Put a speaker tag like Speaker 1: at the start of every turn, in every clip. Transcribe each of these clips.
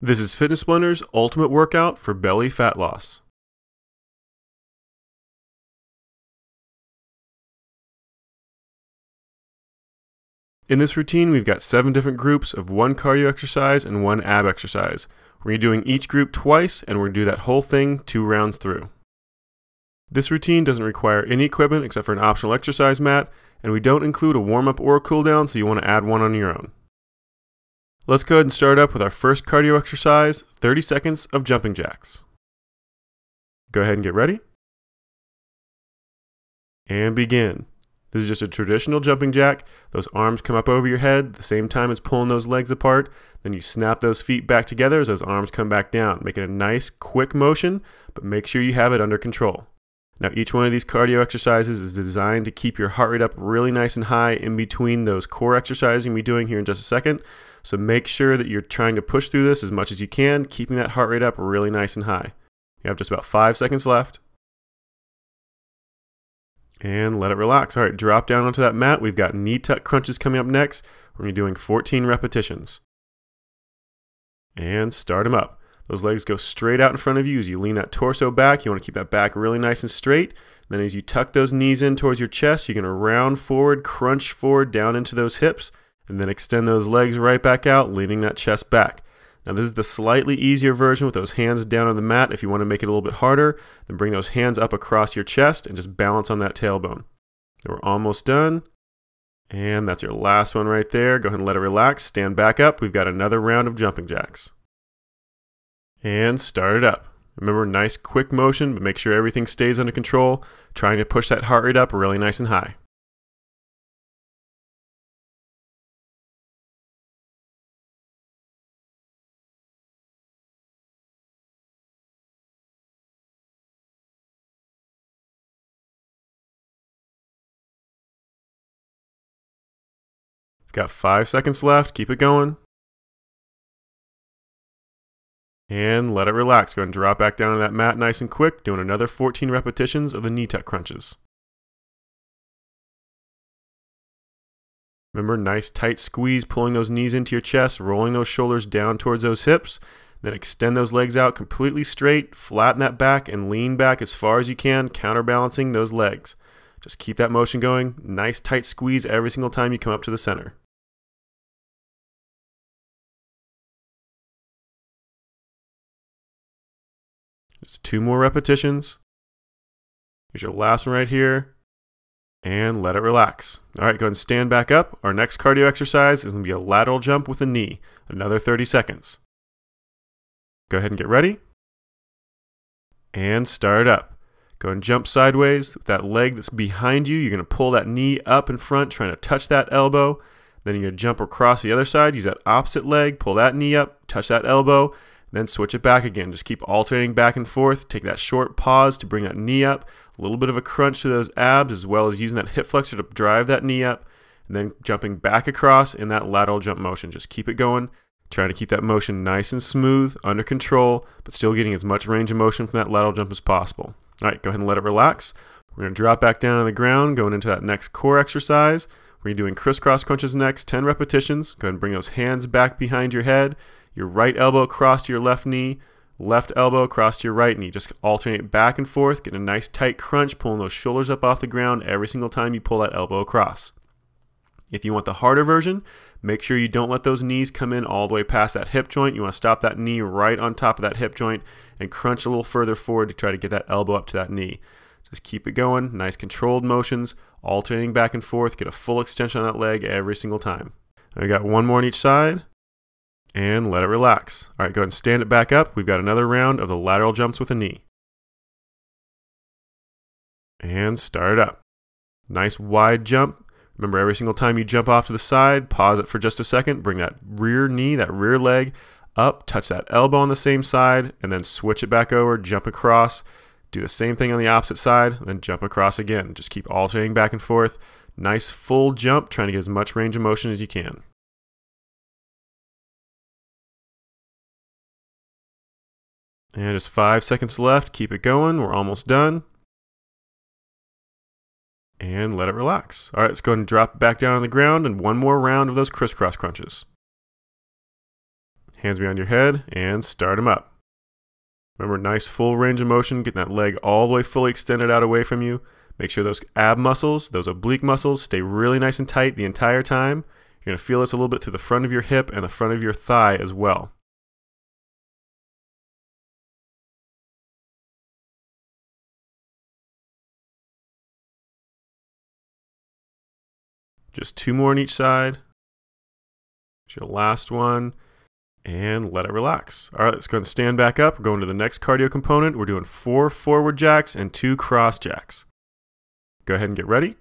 Speaker 1: This is Fitness Blender's ultimate workout for belly fat loss. In this routine, we've got 7 different groups of 1 cardio exercise and 1 ab exercise. We're going to be doing each group twice, and we're going to do that whole thing 2 rounds through. This routine doesn't require any equipment except for an optional exercise mat, and we don't include a warm-up or a cool-down, so you want to add one on your own. Let's go ahead and start up with our first cardio exercise, 30 seconds of jumping jacks. Go ahead and get ready. And begin. This is just a traditional jumping jack. Those arms come up over your head at the same time as pulling those legs apart. Then you snap those feet back together as those arms come back down. Make it a nice, quick motion, but make sure you have it under control. Now, each one of these cardio exercises is designed to keep your heart rate up really nice and high in between those core exercises you're going to be doing here in just a second. So make sure that you're trying to push through this as much as you can, keeping that heart rate up really nice and high. You have just about 5 seconds left. And let it relax. All right, drop down onto that mat. We've got knee tuck crunches coming up next. We're going to be doing 14 repetitions. And start them up. Those legs go straight out in front of you as you lean that torso back. You want to keep that back really nice and straight. Then as you tuck those knees in towards your chest, you're going to round forward, crunch forward down into those hips, and then extend those legs right back out, leaning that chest back. Now this is the slightly easier version with those hands down on the mat. If you want to make it a little bit harder, then bring those hands up across your chest and just balance on that tailbone. We're almost done. And that's your last one right there. Go ahead and let it relax. Stand back up. We've got another round of jumping jacks. And start it up. Remember, nice quick motion, but make sure everything stays under control. Trying to push that heart rate up really nice and high. Got 5 seconds left. Keep it going. And let it relax. Go ahead and drop back down on that mat nice and quick, doing another 14 repetitions of the knee tuck crunches. Remember, nice tight squeeze, pulling those knees into your chest, rolling those shoulders down towards those hips. Then extend those legs out completely straight, flatten that back, and lean back as far as you can, counterbalancing those legs. Just keep that motion going. Nice tight squeeze every single time you come up to the center. Just 2 more repetitions. Here's your last one right here. And let it relax. All right, go ahead and stand back up. Our next cardio exercise is going to be a lateral jump with a knee. Another 30 seconds. Go ahead and get ready. And start up. Go and jump sideways with that leg that's behind you. You're going to pull that knee up in front, trying to touch that elbow. Then you're going to jump across the other side. Use that opposite leg. Pull that knee up, touch that elbow. Then switch it back again. Just keep alternating back and forth. Take that short pause to bring that knee up. A little bit of a crunch to those abs, as well as using that hip flexor to drive that knee up. And then jumping back across in that lateral jump motion. Just keep it going. Trying to keep that motion nice and smooth, under control, but still getting as much range of motion from that lateral jump as possible. All right, go ahead and let it relax. We're going to drop back down on the ground, going into that next core exercise. We're doing crisscross crunches next, 10 repetitions. Go ahead and bring those hands back behind your head. Your right elbow across to your left knee, left elbow across to your right knee. Just alternate back and forth, get a nice tight crunch, pulling those shoulders up off the ground every single time you pull that elbow across. If you want the harder version, make sure you don't let those knees come in all the way past that hip joint. You want to stop that knee right on top of that hip joint and crunch a little further forward to try to get that elbow up to that knee. Just keep it going, nice controlled motions, alternating back and forth, get a full extension on that leg every single time. Now we got 1 more on each side. And let it relax. All right, go ahead and stand it back up. We've got another round of the lateral jumps with a knee. And start up. Nice wide jump. Remember, every single time you jump off to the side, pause it for just a second. Bring that rear knee, that rear leg up. Touch that elbow on the same side. And then switch it back over. Jump across. Do the same thing on the opposite side. Then jump across again. Just keep alternating back and forth. Nice full jump. Trying to get as much range of motion as you can. And just 5 seconds left. Keep it going. We're almost done. And let it relax. All right, let's go ahead and drop it back down on the ground and 1 more round of those crisscross crunches. Hands behind your head and start them up. Remember, nice full range of motion, getting that leg all the way fully extended out away from you. Make sure those ab muscles, those oblique muscles, stay really nice and tight the entire time. You're going to feel this a little bit through the front of your hip and the front of your thigh as well. Just 2 more on each side. Here's your last one. And let it relax. All right, let's go ahead and stand back up. We're going to the next cardio component. We're doing 4 forward jacks and 2 cross jacks. Go ahead and get ready.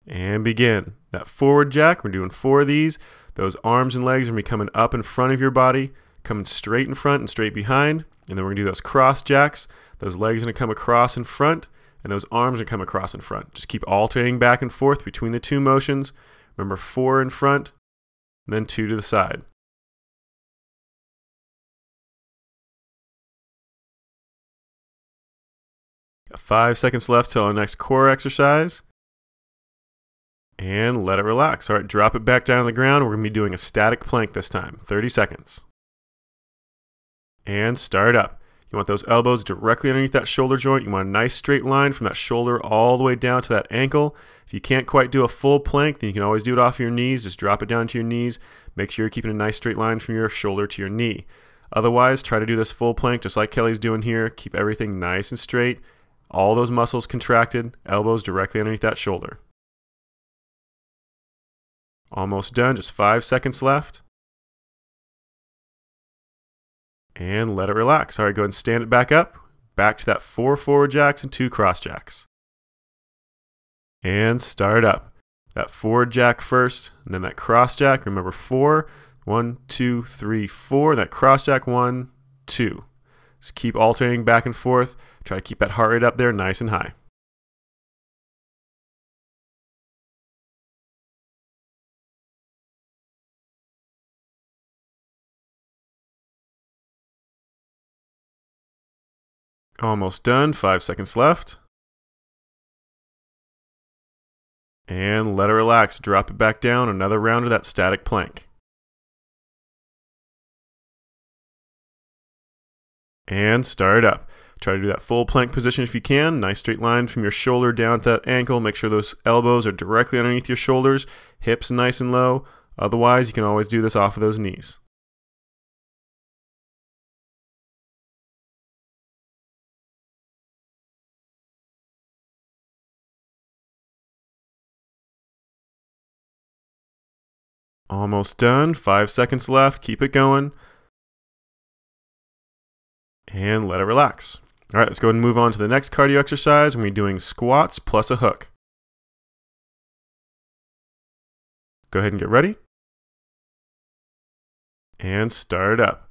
Speaker 1: And begin. That forward jack, we're doing 4 of these. Those arms and legs are going to be coming up in front of your body, coming straight in front and straight behind. And then we're going to do those cross jacks. Those legs are going to come across in front, and those arms are going to come across in front. Just keep alternating back and forth between the 2 motions. Remember, 4 in front, and then 2 to the side. Got 5 seconds left till our next core exercise. And let it relax. All right, drop it back down on the ground. We're going to be doing a static plank this time. 30 seconds. And start up. You want those elbows directly underneath that shoulder joint. You want a nice straight line from that shoulder all the way down to that ankle. If you can't quite do a full plank, then you can always do it off your knees. Just drop it down to your knees. Make sure you're keeping a nice straight line from your shoulder to your knee. Otherwise, try to do this full plank just like Kelly's doing here. Keep everything nice and straight. All those muscles contracted, elbows directly underneath that shoulder. Almost done, just 5 seconds left. And let it relax. All right, go ahead and stand it back up. Back to that 4 forward jacks and 2 cross jacks. And start up. That forward jack first, and then that cross jack. Remember 4. 1, 2, 3, 4. That cross jack 1, 2. Just keep alternating back and forth. Try to keep that heart rate up there nice and high. Almost done, 5 seconds left. And let it relax. Drop it back down, another round of that static plank. And start up. Try to do that full plank position if you can. Nice straight line from your shoulder down to that ankle. Make sure those elbows are directly underneath your shoulders. Hips nice and low. Otherwise, you can always do this off of those knees. Almost done. 5 seconds left. Keep it going. And let it relax. All right, let's go ahead and move on to the next cardio exercise. We're going to be doing squats plus a hook. Go ahead and get ready. And start up.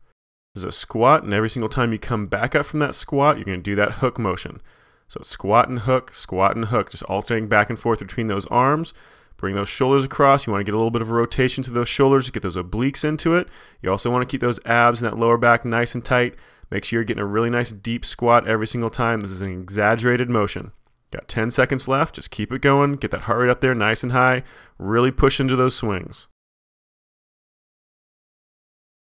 Speaker 1: This is a squat, and every single time you come back up from that squat, you're going to do that hook motion. So squat and hook, just alternating back and forth between those arms. Bring those shoulders across. You want to get a little bit of a rotation to those shoulders to get those obliques into it. You also want to keep those abs and that lower back nice and tight. Make sure you're getting a really nice deep squat every single time. This is an exaggerated motion. Got 10 seconds left. Just keep it going. Get that heart rate up there nice and high. Really push into those swings.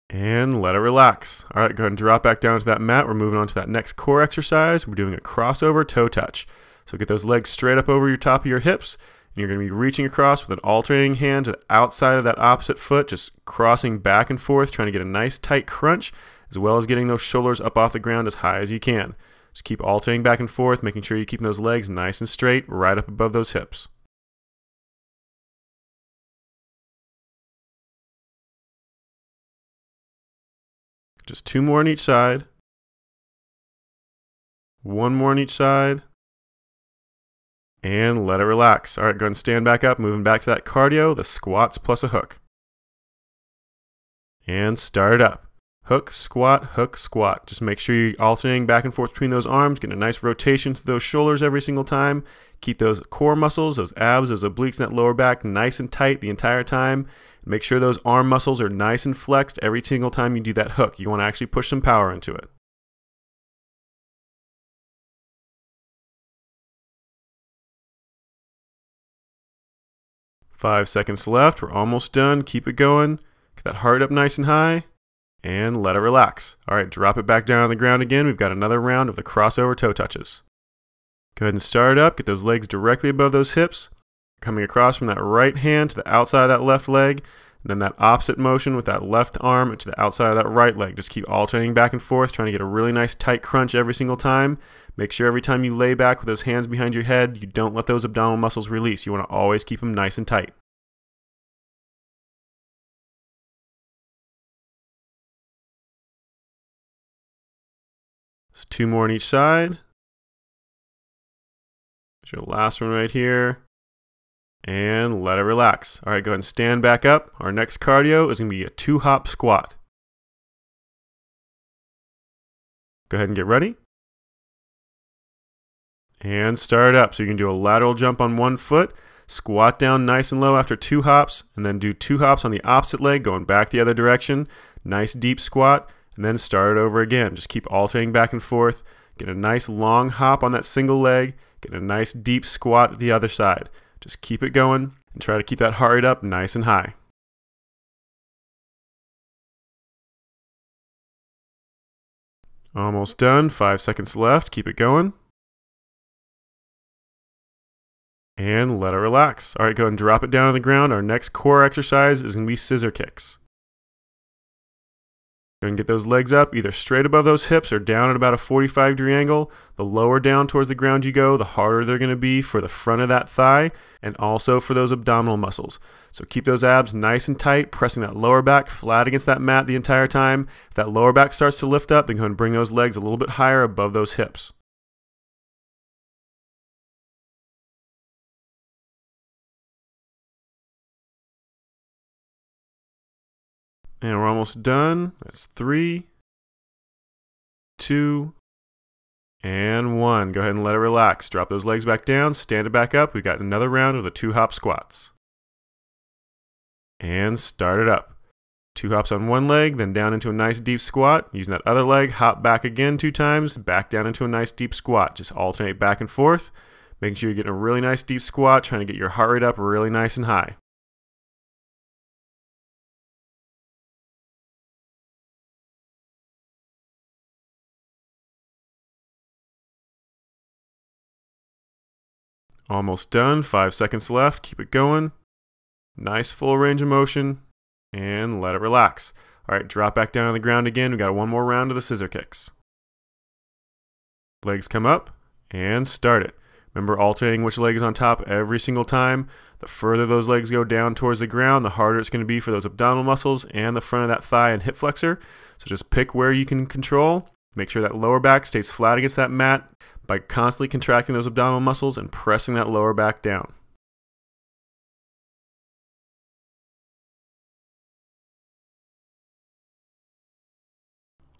Speaker 1: And let it relax. All right, go ahead and drop back down to that mat. We're moving on to that next core exercise. We're doing a crossover toe touch. So get those legs straight up over your top of your hips. And you're going to be reaching across with an alternating hand to the outside of that opposite foot, just crossing back and forth, trying to get a nice tight crunch, as well as getting those shoulders up off the ground as high as you can. Just keep alternating back and forth, making sure you're keeping those legs nice and straight, right up above those hips. Just 2 more on each side. 1 more on each side. And let it relax. All right, go ahead and stand back up, moving back to that cardio, the squats plus a hook. And start up. Hook, squat, just make sure you're alternating back and forth between those arms, getting a nice rotation to those shoulders every single time. Keep those core muscles, those abs, those obliques, and that lower back nice and tight the entire time. Make sure those arm muscles are nice and flexed every single time you do that hook. You want to actually push some power into it. Five seconds left. We're almost done. Keep it going. Get that heart up nice and high, and let it relax. All right, drop it back down on the ground again. We've got another round of the crossover toe touches. Go ahead and start it up. Get those legs directly above those hips, coming across from that right hand to the outside of that left leg, and then that opposite motion with that left arm to the outside of that right leg. Just keep alternating back and forth, trying to get a really nice tight crunch every single time. Make sure every time you lay back with those hands behind your head, you don't let those abdominal muscles release. You want to always keep them nice and tight. Just 2 more on each side. There's your last one right here. And let it relax. All right, go ahead and stand back up. Our next cardio is going to be a 2-hop squat. Go ahead and get ready. And start up. So you can do a lateral jump on one foot, squat down nice and low after 2 hops, and then do 2 hops on the opposite leg, going back the other direction. Nice deep squat, and then start it over again. Just keep alternating back and forth. Get a nice long hop on that single leg. Get a nice deep squat at the other side. Just keep it going and try to keep that heart rate up nice and high. Almost done. 5 seconds left. Keep it going. And let it relax. All right, go ahead and drop it down on the ground. Our next core exercise is going to be scissor kicks. Go ahead and get those legs up, either straight above those hips or down at about a 45-degree angle. The lower down towards the ground you go, the harder they're going to be for the front of that thigh and also for those abdominal muscles. So keep those abs nice and tight, pressing that lower back flat against that mat the entire time. If that lower back starts to lift up, then go ahead and bring those legs a little bit higher above those hips. And we're almost done. That's 3, 2, and 1. Go ahead and let it relax. Drop those legs back down, stand it back up. We've got another round of the 2-hop squats. And start it up. 2 hops on one leg, then down into a nice deep squat. Using that other leg, hop back again 2 times, back down into a nice deep squat. Just alternate back and forth, making sure you're getting a really nice deep squat, trying to get your heart rate up really nice and high. Almost done. 5 seconds left. Keep it going. Nice full range of motion. And let it relax. All right, drop back down on the ground again. We got one more round of the scissor kicks. Legs come up and start it. Remember alternating which leg is on top every single time. The further those legs go down towards the ground, the harder it's going to be for those abdominal muscles and the front of that thigh and hip flexor. So just pick where you can control. Make sure that lower back stays flat against that mat by constantly contracting those abdominal muscles and pressing that lower back down.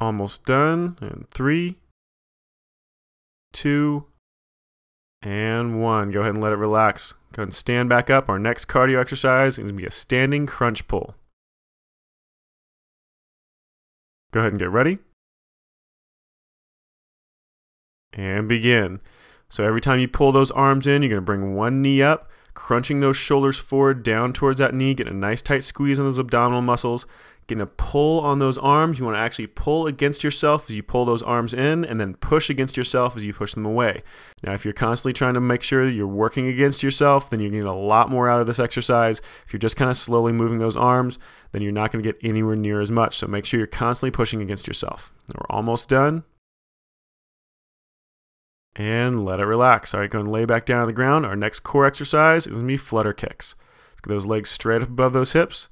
Speaker 1: Almost done. And 3, 2, and 1. Go ahead and let it relax. Go ahead and stand back up. Our next cardio exercise is going to be a standing crunch pull. Go ahead and get ready. And begin. So every time you pull those arms in, you're going to bring one knee up, crunching those shoulders forward down towards that knee, getting a nice tight squeeze on those abdominal muscles, getting a pull on those arms. You want to actually pull against yourself as you pull those arms in, and then push against yourself as you push them away. Now, if you're constantly trying to make sure that you're working against yourself, then you're getting a lot more out of this exercise. If you're just kind of slowly moving those arms, then you're not going to get anywhere near as much. So make sure you're constantly pushing against yourself. And we're almost done. And let it relax. All right, go and lay back down on the ground. Our next core exercise is going to be flutter kicks. Let's get those legs straight up above those hips.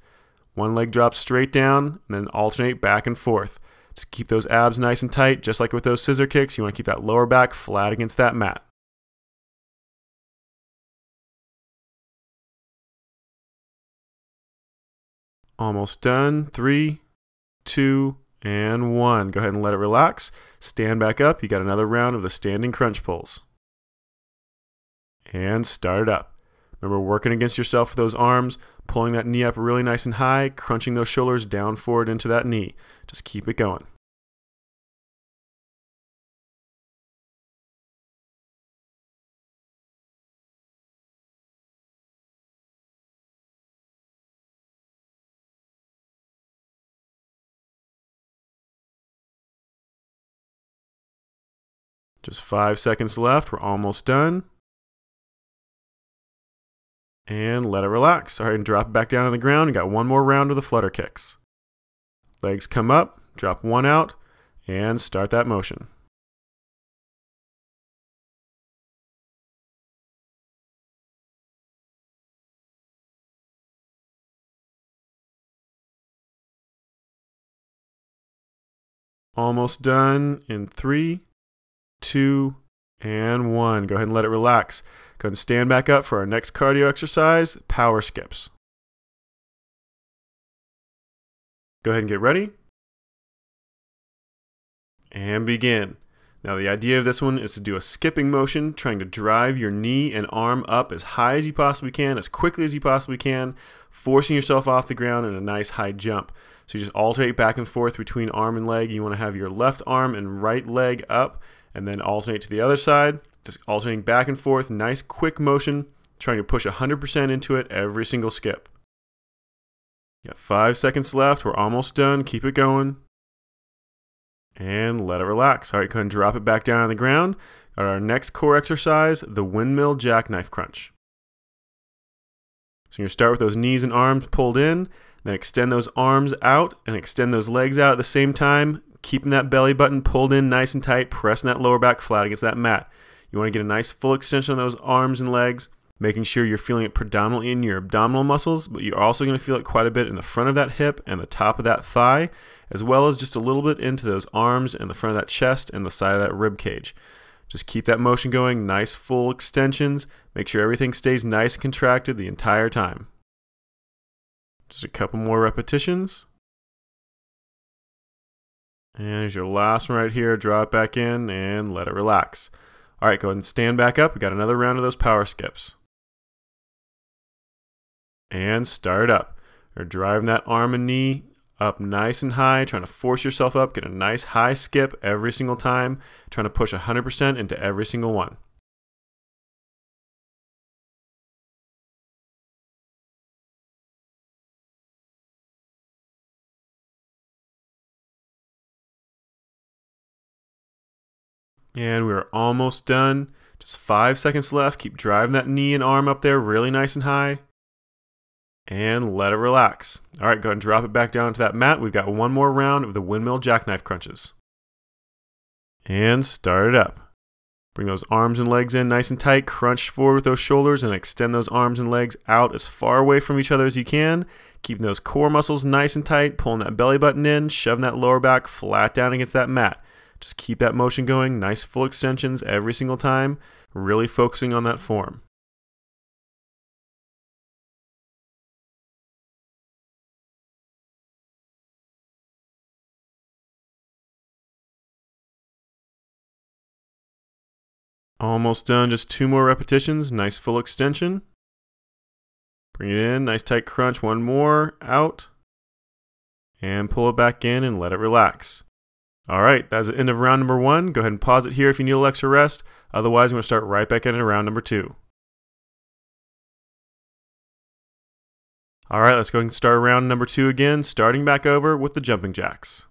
Speaker 1: One leg drops straight down, and then alternate back and forth. Just keep those abs nice and tight, just like with those scissor kicks. You want to keep that lower back flat against that mat. Almost done. 3, 2, and 1. Go ahead and let it relax. Stand back up. You got another round of the standing crunch pulls. And start it up. Remember, working against yourself with those arms, pulling that knee up really nice and high, crunching those shoulders down forward into that knee. Just keep it going. Just 5 seconds left. We're almost done. And let it relax. All right, and drop it back down on the ground. You got one more round of the flutter kicks. Legs come up, drop one out, and start that motion. Almost done in 3, 2, and 1. Go ahead and let it relax. Go ahead and stand back up for our next cardio exercise, power skips. Go ahead and get ready. And begin. Now the idea of this one is to do a skipping motion, trying to drive your knee and arm up as high as you possibly can, as quickly as you possibly can, forcing yourself off the ground in a nice high jump. So you just alternate back and forth between arm and leg. You want to have your left arm and right leg up, and then alternate to the other side, just alternating back and forth, nice quick motion, trying to push 100% into it every single skip. You got 5 seconds left. We're almost done. Keep it going. And let it relax. All right, go ahead and drop it back down on the ground. Got our next core exercise, the Windmill Jackknife Crunch. So you're going to start with those knees and arms pulled in, then extend those arms out and extend those legs out at the same time, keeping that belly button pulled in nice and tight, pressing that lower back flat against that mat. You want to get a nice full extension on those arms and legs, making sure you're feeling it predominantly in your abdominal muscles, but you're also going to feel it quite a bit in the front of that hip and the top of that thigh, as well as just a little bit into those arms and the front of that chest and the side of that rib cage. Just keep that motion going, nice full extensions. Make sure everything stays nice and contracted the entire time. Just a couple more repetitions. And here's your last one right here. Draw it back in and let it relax. All right, go ahead and stand back up. We got another round of those power skips. And start up. You're driving that arm and knee up nice and high, trying to force yourself up, get a nice high skip every single time, trying to push 100% into every single one. And we're almost done. Just 5 seconds left. Keep driving that knee and arm up there really nice and high. And let it relax. All right, go ahead and drop it back down to that mat. We've got one more round of the Windmill Jackknife Crunches. And start it up. Bring those arms and legs in nice and tight. Crunch forward with those shoulders and extend those arms and legs out as far away from each other as you can. Keeping those core muscles nice and tight. Pulling that belly button in. Shoving that lower back flat down against that mat. Just keep that motion going. Nice full extensions every single time. Really focusing on that form. Almost done, just 2 more repetitions, nice full extension. Bring it in, nice tight crunch, one more, out. And pull it back in and let it relax. All right, that's the end of round number 1. Go ahead and pause it here if you need a little extra rest. Otherwise, I'm going to start right back into round number 2. All right, let's go ahead and start round number 2 again, starting back over with the jumping jacks.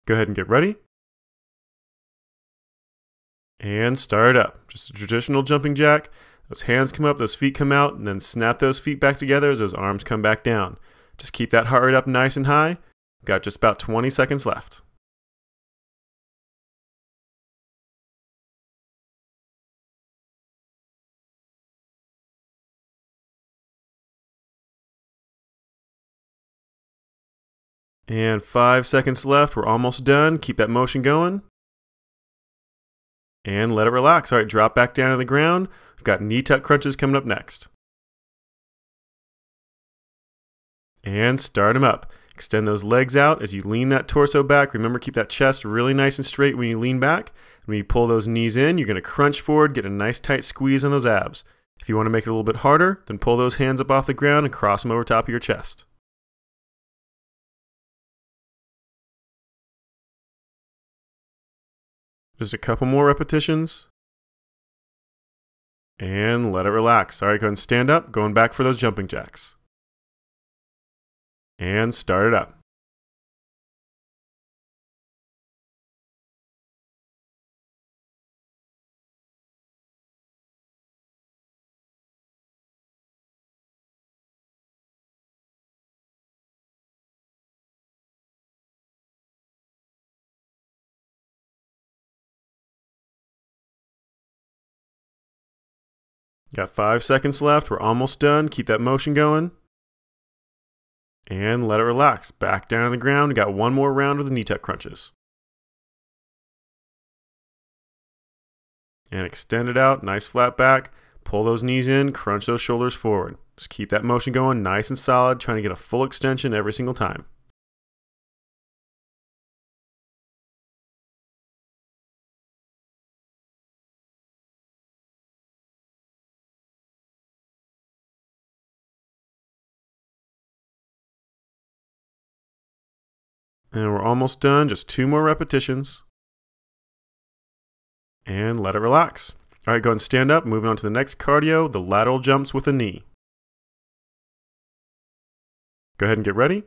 Speaker 1: Go ahead and get ready. And start up. Just a traditional jumping jack. Those hands come up, those feet come out, and then snap those feet back together as those arms come back down. Just keep that heart rate up nice and high. Got just about 20 seconds left. And 5 seconds left. We're almost done. Keep that motion going. And let it relax. All right, drop back down to the ground. We've got knee tuck crunches coming up next. And start them up. Extend those legs out as you lean that torso back. Remember, keep that chest really nice and straight when you lean back. When you pull those knees in, you're going to crunch forward, get a nice tight squeeze on those abs. If you want to make it a little bit harder, then pull those hands up off the ground and cross them over top of your chest. Just a couple more repetitions. And let it relax. All right, go ahead and stand up, going back for those jumping jacks. And start it up. Got 5 seconds left. We're almost done. Keep that motion going. And let it relax. Back down on the ground. We got one more round of the knee tuck crunches. And extend it out. Nice flat back. Pull those knees in. Crunch those shoulders forward. Just keep that motion going nice and solid. Trying to get a full extension every single time. And we're almost done. Just 2 more repetitions. And let it relax. All right, go ahead and stand up. Moving on to the next cardio, the lateral jumps with a knee. Go ahead and get ready.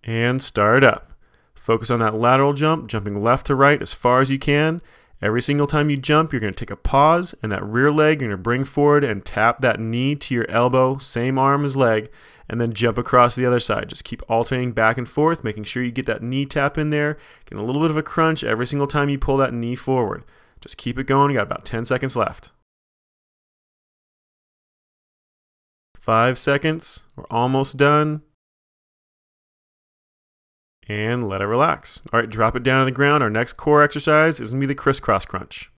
Speaker 1: And start up. Focus on that lateral jump, jumping left to right as far as you can. Every single time you jump, you're going to take a pause, and that rear leg you're going to bring forward and tap that knee to your elbow, same arm as leg, and then jump across to the other side. Just keep alternating back and forth, making sure you get that knee tap in there, getting a little bit of a crunch every single time you pull that knee forward. Just keep it going. You got about 10 seconds left. 5 seconds. We're almost done. And let it relax. All right, drop it down on the ground. Our next core exercise is going to be the crisscross crunch.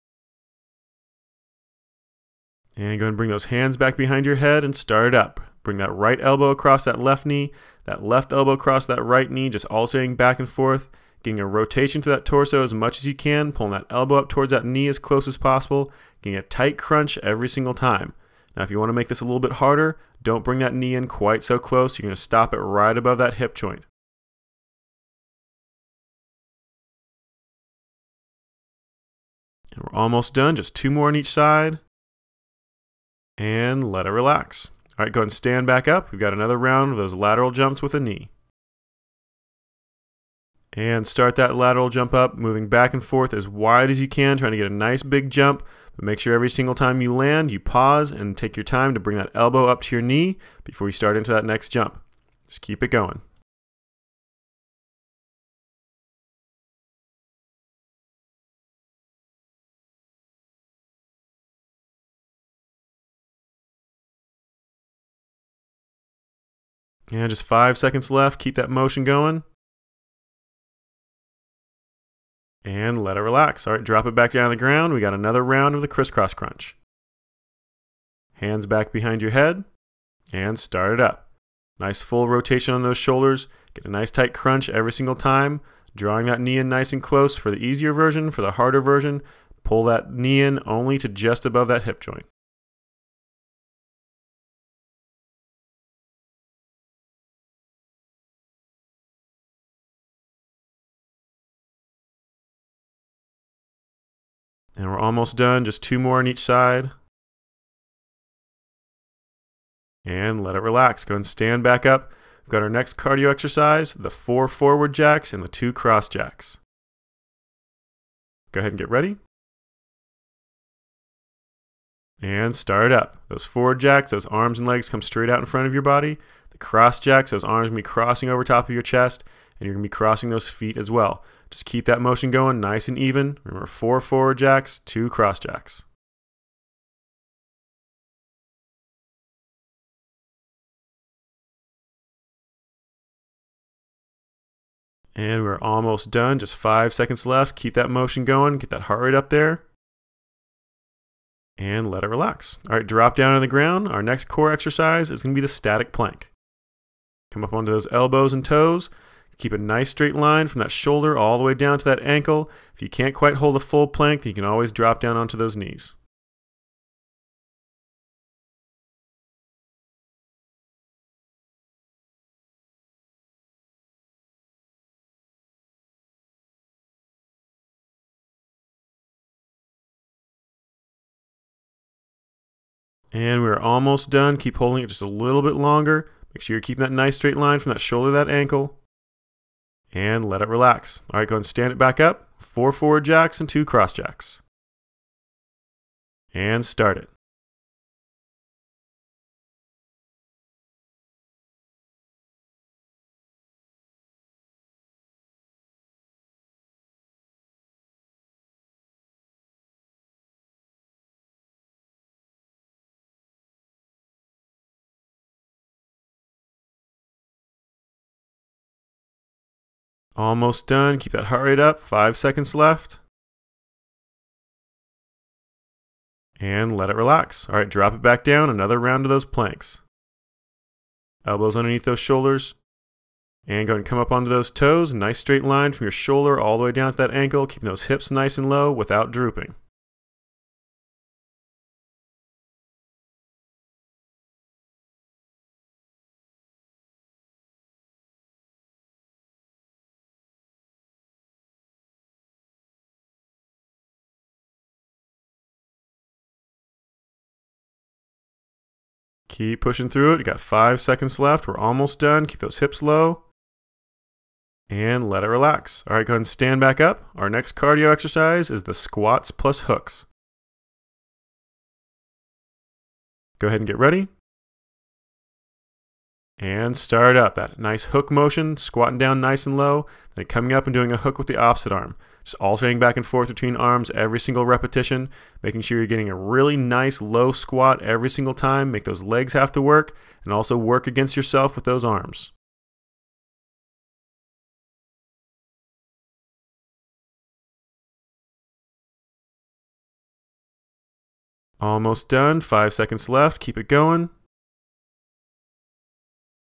Speaker 1: And go ahead and bring those hands back behind your head and start it up. Bring that right elbow across that left knee, that left elbow across that right knee, just alternating back and forth, getting a rotation to that torso as much as you can, pulling that elbow up towards that knee as close as possible, getting a tight crunch every single time. Now, if you want to make this a little bit harder, don't bring that knee in quite so close. You're going to stop it right above that hip joint. And we're almost done. Just 2 more on each side. And let it relax. All right, go ahead and stand back up. We've got another round of those lateral jumps with a knee. And start that lateral jump up, moving back and forth as wide as you can, trying to get a nice big jump. But make sure every single time you land, you pause and take your time to bring that elbow up to your knee before you start into that next jump. Just keep it going. And just 5 seconds left. Keep that motion going. And let it relax. All right, drop it back down on the ground. We got another round of the crisscross crunch. Hands back behind your head. And start it up. Nice full rotation on those shoulders. Get a nice tight crunch every single time. Drawing that knee in nice and close for the easier version. For the harder version, pull that knee in only to just above that hip joint. And we're almost done. Just 2 more on each side. And let it relax. Go ahead and stand back up. We've got our next cardio exercise, the 4 forward jacks and the 2 cross jacks. Go ahead and get ready. And start up. Those forward jacks, those arms and legs come straight out in front of your body. The cross jacks, those arms will be crossing over top of your chest, and you're going to be crossing those feet as well. Just keep that motion going nice and even. Remember, 4 forward jacks, 2 cross jacks. And we're almost done. Just 5 seconds left. Keep that motion going. Get that heart rate up there. And let it relax. All right, drop down on the ground. Our next core exercise is going to be the static plank. Come up onto those elbows and toes. Keep a nice straight line from that shoulder all the way down to that ankle. If you can't quite hold a full plank, then you can always drop down onto those knees. And we're almost done. Keep holding it just a little bit longer. Make sure you're keeping that nice straight line from that shoulder to that ankle. And let it relax. All right, go ahead and stand it back up. 4 forward jacks and 2 cross jacks. And start it. Almost done. Keep that heart rate up. 5 seconds left. And let it relax. All right, drop it back down. Another round of those planks. Elbows underneath those shoulders. And go ahead and come up onto those toes. Nice straight line from your shoulder all the way down to that ankle. Keeping those hips nice and low without drooping. Keep pushing through it. You got 5 seconds left. We're almost done. Keep those hips low. And let it relax. All right, go ahead and stand back up. Our next cardio exercise is the squats plus hooks. Go ahead and get ready. And start up. That nice hook motion, squatting down nice and low, then coming up and doing a hook with the opposite arm. Just alternating back and forth between arms every single repetition, making sure you're getting a really nice low squat every single time. Make those legs have to work, and also work against yourself with those arms. Almost done. 5 seconds left. Keep it going.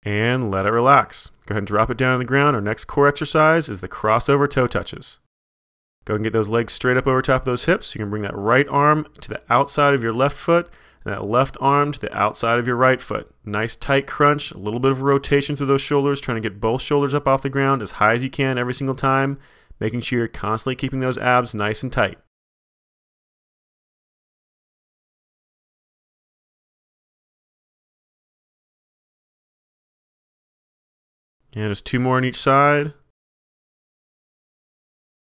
Speaker 1: And let it relax. Go ahead and drop it down on the ground. Our next core exercise is the crossover toe touches. Go ahead and get those legs straight up over top of those hips. You can bring that right arm to the outside of your left foot and that left arm to the outside of your right foot. Nice tight crunch, a little bit of rotation through those shoulders, trying to get both shoulders up off the ground as high as you can every single time, making sure you're constantly keeping those abs nice and tight. And just 2 more on each side.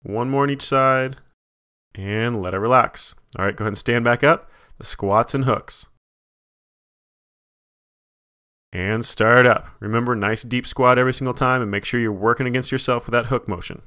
Speaker 1: 1 more on each side. And let it relax. All right, go ahead and stand back up. The squats and hooks. And start up. Remember, nice deep squat every single time, and make sure you're working against yourself with that hook motion.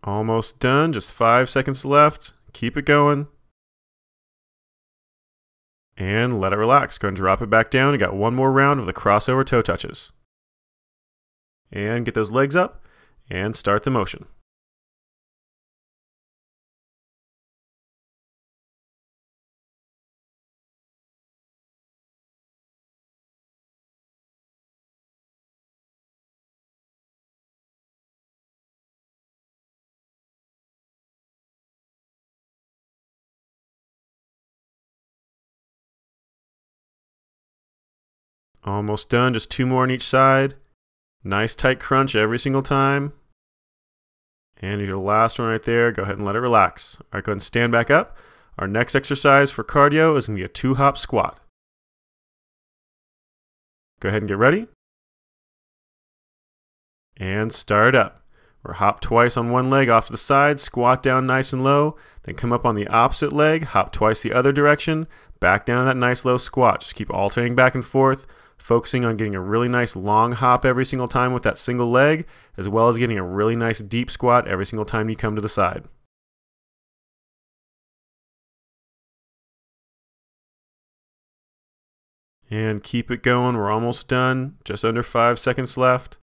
Speaker 1: Almost done. Just 5 seconds left. Keep it going. And let it relax. Go ahead and drop it back down. You got 1 more round of the crossover toe touches. And get those legs up and start the motion. Almost done. Just 2 more on each side. Nice tight crunch every single time. And your last one right there. Go ahead and let it relax. All right, go ahead and stand back up. Our next exercise for cardio is going to be a 2-hop squat. Go ahead and get ready. And start up. Or hop twice on one leg off to the side, squat down nice and low, then come up on the opposite leg, hop twice the other direction, back down to that nice low squat. Just keep alternating back and forth, focusing on getting a really nice long hop every single time with that single leg, as well as getting a really nice deep squat every single time you come to the side. And keep it going. We're almost done. Just under 5 seconds left.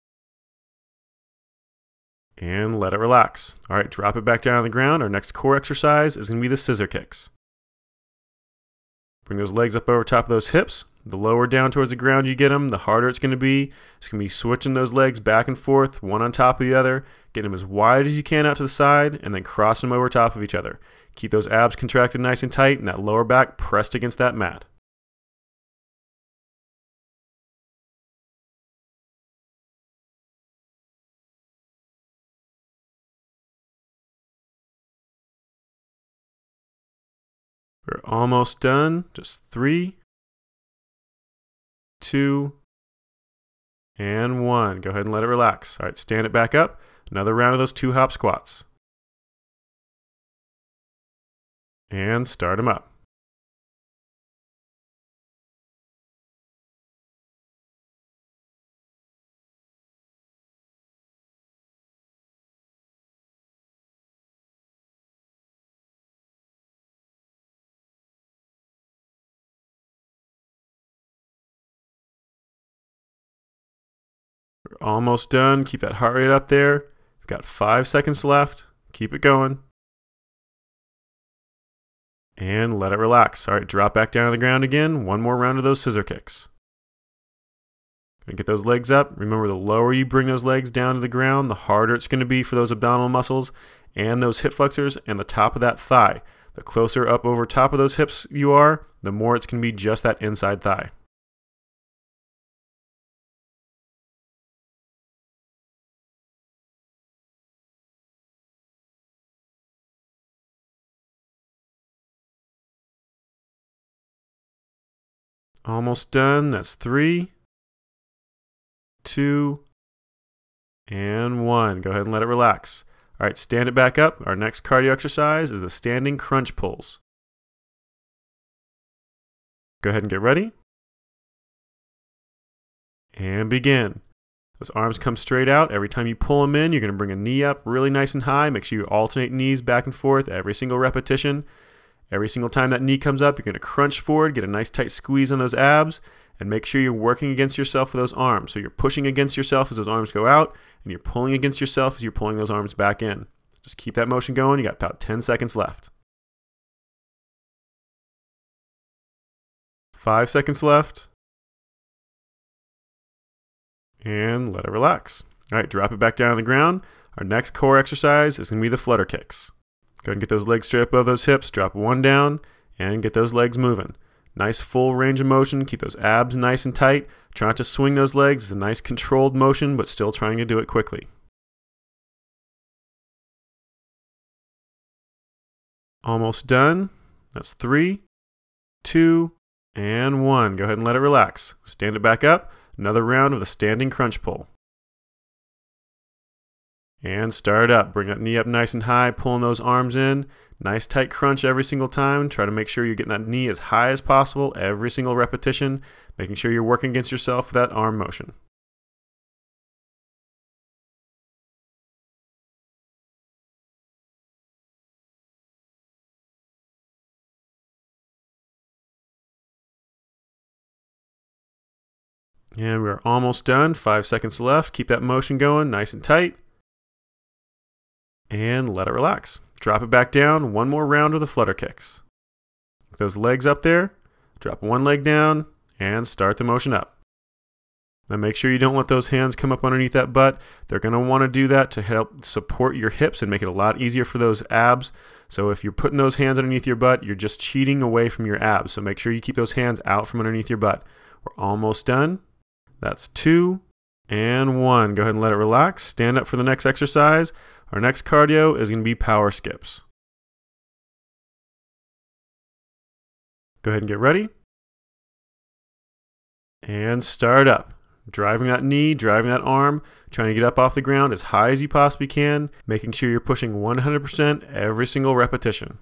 Speaker 1: And let it relax. All right, drop it back down on the ground. Our next core exercise is going to be the scissor kicks. Bring those legs up over top of those hips. The lower down towards the ground you get them, the harder it's going to be. It's going to be switching those legs back and forth, one on top of the other, getting them as wide as you can out to the side, and then crossing them over top of each other. Keep those abs contracted nice and tight, and that lower back pressed against that mat. We're almost done. Just 3, 2, and 1. Go ahead and let it relax. All right, stand it back up. Another round of those 2-hop squats. And start them up. Almost done. Keep that heart rate up there. We've got 5 seconds left. Keep it going. And let it relax. All right, drop back down on the ground again. One more round of those scissor kicks. Gonna get those legs up. Remember, the lower you bring those legs down to the ground, the harder it's gonna be for those abdominal muscles and those hip flexors and the top of that thigh. The closer up over top of those hips you are, the more it's gonna be just that inside thigh. Almost done. That's 3, 2, and 1. Go ahead and let it relax. All right, stand it back up. Our next cardio exercise is the standing crunch pulls. Go ahead and get ready. And begin. Those arms come straight out. Every time you pull them in, you're going to bring a knee up really nice and high. Make sure you alternate knees back and forth every single repetition. Every single time that knee comes up, you're going to crunch forward, get a nice tight squeeze on those abs, and make sure you're working against yourself with those arms. So you're pushing against yourself as those arms go out, and you're pulling against yourself as you're pulling those arms back in. Just keep that motion going. You got about 10 seconds left. 5 seconds left. And let it relax. All right, drop it back down on the ground. Our next core exercise is going to be the flutter kicks. Go ahead and get those legs straight above those hips, drop one down, and get those legs moving. Nice full range of motion, keep those abs nice and tight. Try not to swing those legs. It's a nice controlled motion, but still trying to do it quickly. Almost done. That's 3, 2, and 1. Go ahead and let it relax. Stand it back up. Another round of the standing crunch pull. And start up. Bring that knee up nice and high, pulling those arms in. Nice tight crunch every single time. Try to make sure you're getting that knee as high as possible every single repetition, making sure you're working against yourself with that arm motion. And we're almost done. 5 seconds left. Keep that motion going nice and tight. And let it relax. Drop it back down. One more round of the flutter kicks. Get those legs up there. Drop one leg down and start the motion up. Now make sure you don't let those hands come up underneath that butt. They're going to want to do that to help support your hips and make it a lot easier for those abs. So if you're putting those hands underneath your butt, you're just cheating away from your abs. So make sure you keep those hands out from underneath your butt. We're almost done. That's 2 and 1. Go ahead and let it relax. Stand up for the next exercise. Our next cardio is going to be power skips. Go ahead and get ready. And start up. Driving that knee, driving that arm, trying to get up off the ground as high as you possibly can, making sure you're pushing 100% every single repetition.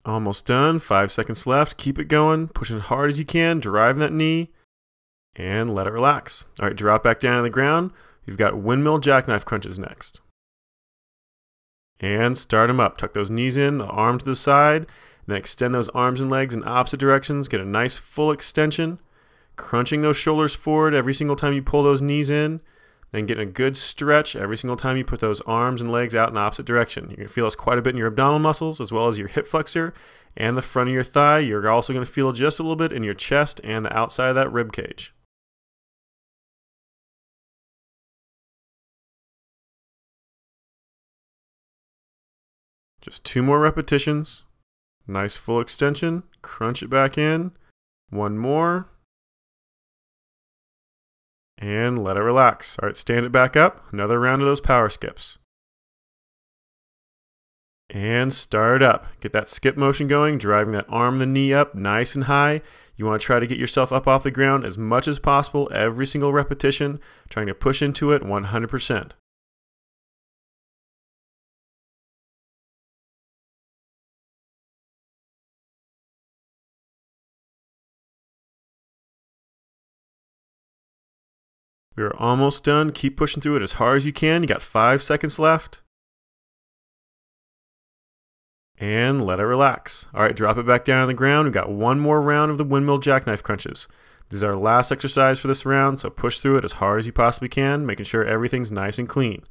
Speaker 1: Almost done. 5 seconds left. Keep it going. Pushing as hard as you can. Driving that knee. And let it relax. All right, drop back down on the ground. You've got windmill jackknife crunches next. And start them up. Tuck those knees in, the arm to the side. And then extend those arms and legs in opposite directions. Get a nice full extension. Crunching those shoulders forward every single time you pull those knees in. Then getting a good stretch every single time you put those arms and legs out in the opposite direction. You're going to feel this quite a bit in your abdominal muscles as well as your hip flexor and the front of your thigh. You're also going to feel just a little bit in your chest and the outside of that rib cage. Just 2 more repetitions. Nice full extension. Crunch it back in. 1 more. And let it relax. All right, stand it back up. Another round of those power skips. And start up. Get that skip motion going, driving that arm and the knee up nice and high. You want to try to get yourself up off the ground as much as possible every single repetition, trying to push into it 100%. We're almost done. Keep pushing through it as hard as you can. You got 5 seconds left. And let it relax. All right, drop it back down on the ground. We've got one more round of the windmill jackknife crunches. This is our last exercise for this round, so push through it as hard as you possibly can, making sure everything's nice and clean.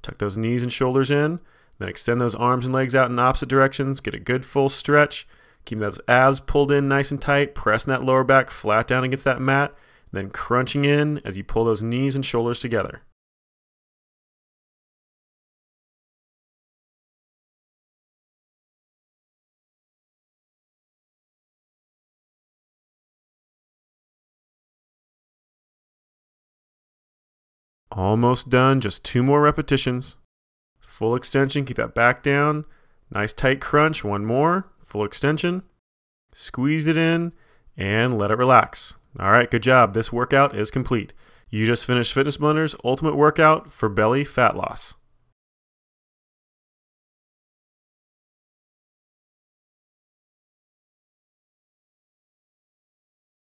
Speaker 1: Tuck those knees and shoulders in, then extend those arms and legs out in opposite directions. Get a good full stretch. Keep those abs pulled in nice and tight, pressing that lower back flat down against that mat, then crunching in as you pull those knees and shoulders together. Almost done, just 2 more repetitions. Full extension, keep that back down. Nice tight crunch, one more. Full extension. Squeeze it in and let it relax. All right, good job. This workout is complete. You just finished Fitness Blender's ultimate workout for belly fat loss.